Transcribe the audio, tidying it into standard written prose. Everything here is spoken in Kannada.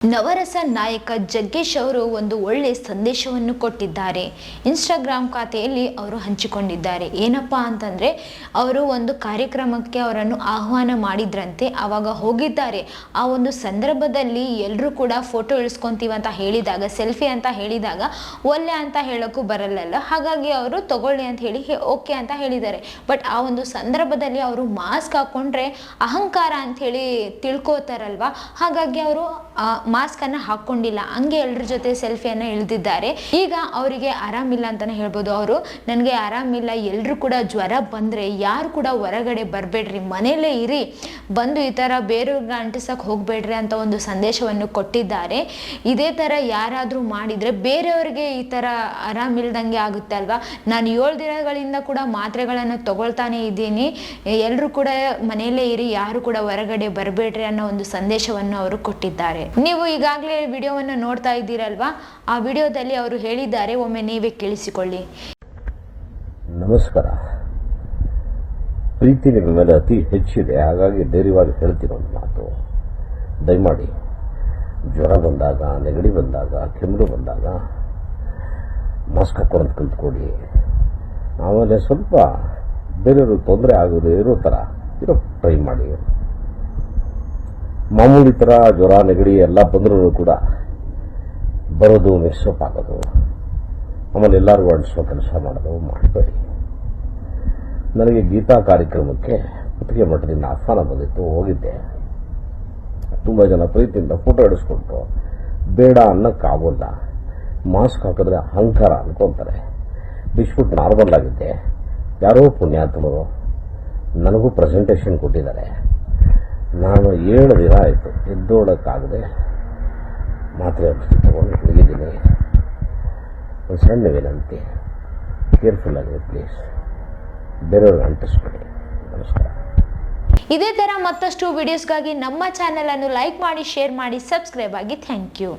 ನವರಸ ನಾಯಕ ಜಗ್ಗೇಶ್ ಅವರು ಒಂದು ಒಳ್ಳೆ ಸಂದೇಶವನ್ನು ಕೊಟ್ಟಿದ್ದಾರೆ. ಇನ್ಸ್ಟಾಗ್ರಾಮ್ ಖಾತೆಯಲ್ಲಿ ಅವರು ಹಂಚಿಕೊಂಡಿದ್ದಾರೆ. ಏನಪ್ಪಾ ಅಂತಂದ್ರೆ ಅವರು ಒಂದು ಕಾರ್ಯಕ್ರಮಕ್ಕೆ ಅವರನ್ನು ಆಹ್ವಾನ ಮಾಡಿದ್ರಂತೆ. ಆವಾಗ ಹೋಗಿದ್ದಾರೆ. ಆ ಒಂದು ಸಂದರ್ಭದಲ್ಲಿ ಎಲ್ಲರೂ ಕೂಡ ಫೋಟೋ ಇಳಿಸ್ಕೊಂತೀವಿ ಅಂತ ಹೇಳಿದಾಗ, ಸೆಲ್ಫಿ ಅಂತ ಹೇಳಿದಾಗ ಒಳ್ಳೆ ಅಂತ ಹೇಳೋಕ್ಕೂ ಬರಲ್ಲ. ಹಾಗಾಗಿ ಅವರು ತಗೊಳ್ಳಿ ಅಂತ ಹೇಳಿ ಓಕೆ ಅಂತ ಹೇಳಿದ್ದಾರೆ. ಬಟ್ ಆ ಒಂದು ಸಂದರ್ಭದಲ್ಲಿ ಅವರು ಮಾಸ್ಕ್ ಹಾಕೊಂಡ್ರೆ ಅಹಂಕಾರ ಅಂತ ಹೇಳಿ ತಿಳ್ಕೋತಾರಲ್ವಾ, ಹಾಗಾಗಿ ಅವರು ಮಾಸ್ಕ್ ಅನ್ನ ಹಾಕೊಂಡಿಲ್ಲ. ಹಂಗೆ ಎಲ್ಲರ ಜೊತೆ ಸೆಲ್ಫಿಯನ್ನ ಇಳಿದಿದ್ದಾರೆ. ಈಗ ಅವರಿಗೆ ಆರಾಮಿಲ್ಲ ಅಂತಾನೆ ಹೇಳ್ಬೋದು. ಅವರು ನನಗೆ ಆರಾಮಿಲ್ಲ, ಎಲ್ಲರೂ ಕೂಡ ಜ್ವರ ಬಂದ್ರೆ ಯಾರು ಕೂಡ ಹೊರಗಡೆ ಬರಬೇಡ್ರಿ, ಮನೇಲೇ ಇರಿ, ಬಂದು ಈ ಥರ ಬೇರೆಯವ್ರಿಗೆ ಅಂಟಿಸಕ್ಕೆ ಹೋಗಬೇಡ್ರಿ ಅಂತ ಒಂದು ಸಂದೇಶವನ್ನು ಕೊಟ್ಟಿದ್ದಾರೆ. ಇದೇ ಥರ ಯಾರಾದರೂ ಮಾಡಿದರೆ ಬೇರೆಯವ್ರಿಗೆ ಈ ಥರ ಆರಾಮಿಲ್ದಂಗೆ ಆಗುತ್ತೆ ಅಲ್ವಾ. ನಾನು 7 ದಿನಗಳಿಂದ ಕೂಡ ಮಾತ್ರೆಗಳನ್ನು ತಗೊಳ್ತಾನೆ ಇದ್ದೀನಿ, ಎಲ್ಲರೂ ಕೂಡ ಮನೆಯಲ್ಲೇ ಇರಿ, ಯಾರು ಕೂಡ ಹೊರಗಡೆ ಬರಬೇಡ್ರಿ ಅನ್ನೋ ಒಂದು ಸಂದೇಶವನ್ನು ಅವರು ಕೊಟ್ಟಿದ್ದಾರೆ. ನೀವು ಈಗಾಗಲೇ ವಿಡಿಯೋವನ್ನು ನೋಡ್ತಾ ಇದ್ದೀರಲ್ವಾ, ಆ ವಿಡಿಯೋದಲ್ಲಿ ಅವರು ಹೇಳಿದ್ದಾರೆ, ಒಮ್ಮೆ ನೀವೇ ಕೇಳಿಸಿಕೊಳ್ಳಿ. ನಮಸ್ಕಾರ. ಪ್ರೀತಿ ನಿಮ್ಮ ಮೇಲೆ ಅತಿ ಹೆಚ್ಚಿದೆ, ಹಾಗಾಗಿ ಧೈರ್ಯವಾಗಿ ಹೇಳ್ತೀನಿ ಒಂದು ಮಾತು. ದಯಮಾಡಿ ಜ್ವರ ಬಂದಾಗ, ನೆಗಡಿ ಬಂದಾಗ, ಕೆಮ್ಮು ಬಂದಾಗ ಮಾಸ್ಕ್ ಹಾಕೊಳ್ಳೋದು ಕಲ್ತ್ಕೊಡಿ. ಆಮೇಲೆ ಸ್ವಲ್ಪ ಬೇರೆಯವ್ರಿಗೆ ತೊಂದರೆ ಆಗೋದು ಇರೋ ಥರ ಟ್ರೈ ಮಾಡಿ. ಮಾಮೂಲಿ ಥರ ಜ್ವರ ನೆಗಡಿ ಎಲ್ಲ ಬಂದರೂ ಕೂಡ ಬರೋದು, ಮಿಕ್ಸಪ್ ಆಗೋದು, ಆಮೇಲೆ ಎಲ್ಲರಿಗೂ ಅಂಟಿಸೋ ಕೆಲಸ ಮಾಡೋದು ಮಾಡಬೇಡಿ. ನನಗೆ ಗೀತಾ ಕಾರ್ಯಕ್ರಮಕ್ಕೆ ಕುತ್ತಿಗೆ ಮಠದಿಂದ ಆಹ್ವಾನ ಬಂದಿತ್ತು, ಹೋಗಿದ್ದೆ. ತುಂಬ ಜನ ಪ್ರೀತಿಯಿಂದ ಫೋಟೋ ಹಿಡಿಸ್ಕೊಟ್ರು. ಬೇಡ ಅನ್ನೋಕ್ಕಾಗೋಲ್ಲ, ಮಾಸ್ಕ್ ಹಾಕಿದ್ರೆ ಅಹಂಕಾರ ಅನ್ಕೊಂತಾರೆ. ಬಿಸ್ಬಿಟ್ಟು ನಾರ್ಮಲ್ ಆಗಿದ್ದೆ. ಯಾರೋ ಪುಣ್ಯಾತ್ಮರು ನನಗೂ ಪ್ರೆಸೆಂಟೇಷನ್ ಕೊಟ್ಟಿದ್ದಾರೆ. ನಾನು 7 ದಿನ ಆಯಿತು ಎದ್ದೋಳಕ್ಕಾಗದೆ ಮಾತ್ರೆ ಔಷಧಿ ತಗೊಂಡು ಮಲಗಿದ್ದೀನಿ. ಒಂದು ಸಣ್ಣ ವಿನಂತಿ, ಕೇರ್ಫುಲ್ ಆಗಿದೆ ಪ್ಲೀಸ್, ಬೇರೆಯವ್ರಿಗೆ ಅಂಟಿಸ್ಬೇಡಿ. ನಮಸ್ಕಾರ. ಇದೇ ಥರ ಮತ್ತಷ್ಟು ವಿಡಿಯೋಸ್ಗಾಗಿ ನಮ್ಮ ಚಾನೆಲ್ ಅನ್ನು ಲೈಕ್ ಮಾಡಿ, ಶೇರ್ ಮಾಡಿ, ಸಬ್ಸ್ಕ್ರೈಬ್ ಆಗಿ. Thank you.